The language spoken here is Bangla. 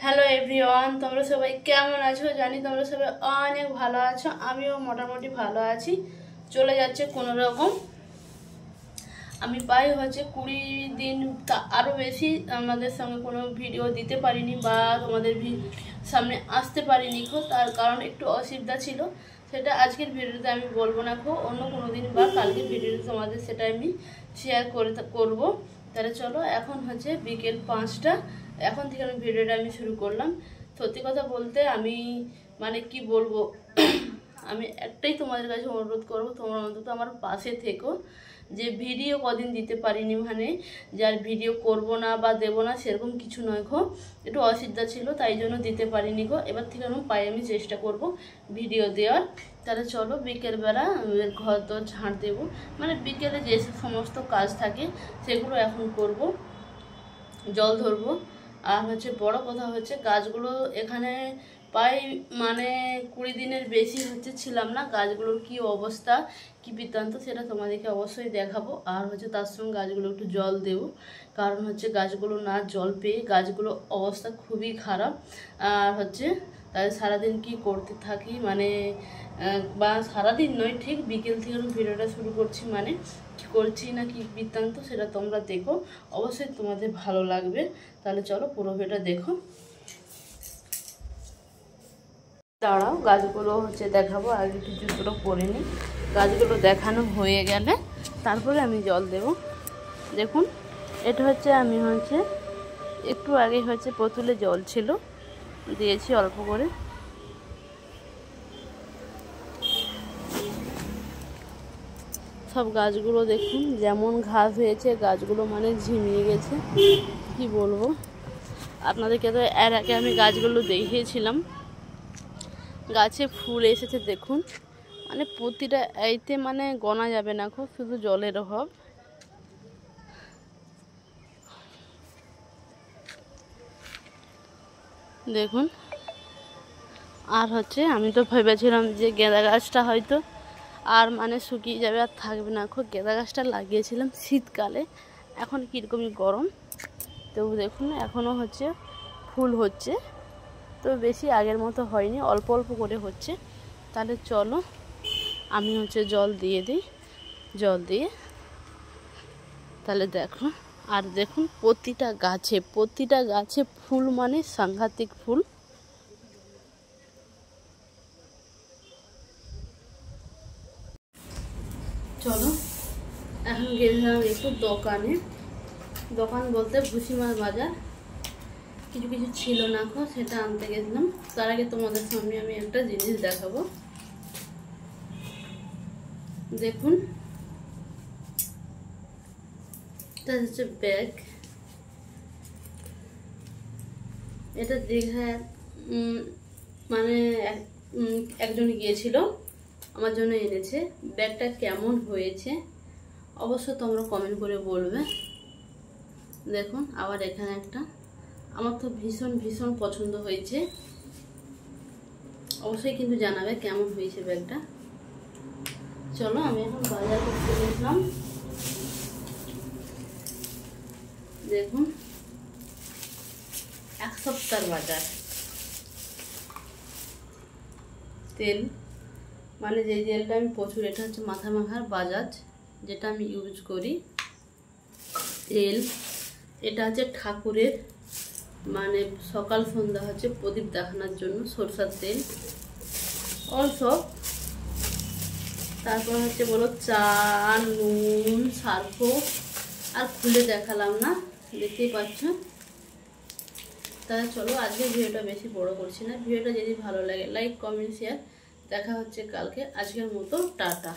হ্যালো এভরিওয়ান, তোমরা সবাই কেমন আছো? জানি তোমরা সবাই অনেক ভালো আছো, আমিও মোটামুটি ভালো আছি। চলে যাচ্ছে কোনো রকম। আমি প্রায় 20 দিন আরও বেশি আমাদের সঙ্গে কোনো ভিডিও দিতে পারিনি বা তোমাদের সামনে আসতে পারিনি। তার কারণ একটু অসুবিধা ছিল, সেটা আজকের ভিডিওতে আমি বলবো না। অন্য কোনো দিন বা কালকের ভিডিওতে তোমাদের সেটা আমি শেয়ার করবো। তাহলে চলো, এখন হচ্ছে বিকেল 5টা। এখন থেকে আমি ভিডিওটা শুরু করলাম। সত্যি কথা বলতে আমি কি বলবো, আমি একটাই তোমাদের কাছে অনুরোধ করবো, তোমরা অন্তত আমার পাশে থেকো। যে ভিডিও কদিন দিতে পারিনি যার ভিডিও করব না বা দেবো না সেরকম কিছু নয় একটু অসুবিধা ছিল তাই জন্য দিতে পারিনি এবার থেকে আমি চেষ্টা করব ভিডিও দেওয়ার। তাহলে চলো, বিকেলবেলা ঘর দর ঝাঁট দেবো, বিকেলে যে সমস্ত কাজ থাকে সেগুলো এখন করব, জল ধরবো। আর বড় কথা হচ্ছে গাছগুলো এখানে প্রায় 20 দিনের বেশি ছিলাম না। গাছগুলোর কি অবস্থা কি বৃত্তান্ত সেটা তোমাদেরকে অবশ্যই দেখাবো। আর তার সঙ্গে গাছগুলো একটু জল দেবো, কারণ গাছগুলো না জল পেয়ে গাছগুলো অবস্থা খুবই খারাপ। আর তাই সারাদিন কি করতে থাকি বা সারাদিন নয়, ঠিক বিকেল থেকে ভিডিওটা শুরু করছি, কি করছি না কি বৃত্তান্ত সেটা তোমরা দেখো, অবশ্যই তোমাদের ভালো লাগবে। তাহলে চলো পুরো ভিডিওটা দেখো। দাঁড়াও, গাছগুলো দেখাবো, আগে কিছুগুলো করে নিই। গাছগুলো দেখানো হয়ে গেলে তারপরে আমি জল দেব। দেখুন, এটা আমি একটু আগে বোতলে জল ছিল, দিয়েছি অল্প করে। সব গাছগুলো দেখুন যেমন ঘাস হয়েছে, গাছগুলো ঝিমিয়ে গেছে। কি বলবো আপনাদেরকে, তো এর আগে আমি গাছগুলো দেখিয়েছিলাম। গাছে ফুল এসেছে দেখুন, প্রতিটা এইতে গোনা যাবে না শুধু জলের অভাব। দেখুন, আর আমি তো ভেবেছিলাম যে গেঁদা গাছটা হয়তো আর শুকিয়ে যাবে, আর থাকবে না। গেঁদা গাছটা লাগিয়েছিলাম শীতকালে, এখন কীরকমই গরম, তবু দেখুন এখনও ফুল হচ্ছে, তো বেশি আগের মতো হয়নি, অল্প অল্প করে হচ্ছে। তাহলে চলো আমি জল দিয়ে দিই। জল দিয়ে তাহলে দেখো, আর দেখুন প্রতিটা গাছে ফুল, সাংঘাতিক ফুল। চলো, এখন গেলাম একটু দোকান বলতে ভুসিমার বাজার। কিছু কিছু ছিল না সেটা আনতে গেছিলাম। তার আগে তোমাদের সামনে আমি একটা জিনিস দেখাবো। দেখুন, এটা ব্যাগ। এটা দীঘায় একজন গিয়েছিল, আমার জন্য এনেছে। ব্যাগটা কেমন হয়েছে অবশ্য তোমরা কমেন্ট করে বলবে। দেখুন, আবার এখানে একটা, আমার তো ভীষণ ভীষণ পছন্দ হয়েছে। অবশ্যই কিন্তু জানাবে কেমন হয়েছে ব্যাগটা। চলো, আমি এখন বাজার করতে গেছিলাম। দেখুন, এক সপ্তাহের বাজার। তেল যে তেলটা আমি প্রচুর, এটা মাথা মাখার বাজাজ, যেটা আমি ইউজ করি। তেল এটা ঠাকুরের সকাল সন্ধ্যা প্রদীপ দেখানোর জন্য সরষার তেল। অলসো তারপর বলো চা, নুন, সার্ফো, আর খুলে দেখালাম না, দেখতেই পাচ্ছ। তাহলে চলো, আজকে ভিডিওটা বেশি বড় করছি না। ভিডিওটা যদি ভালো লাগে লাইক, কমেন্ট, শেয়ার। দেখা হচ্ছে কালকে। আজকের মতো টাটা।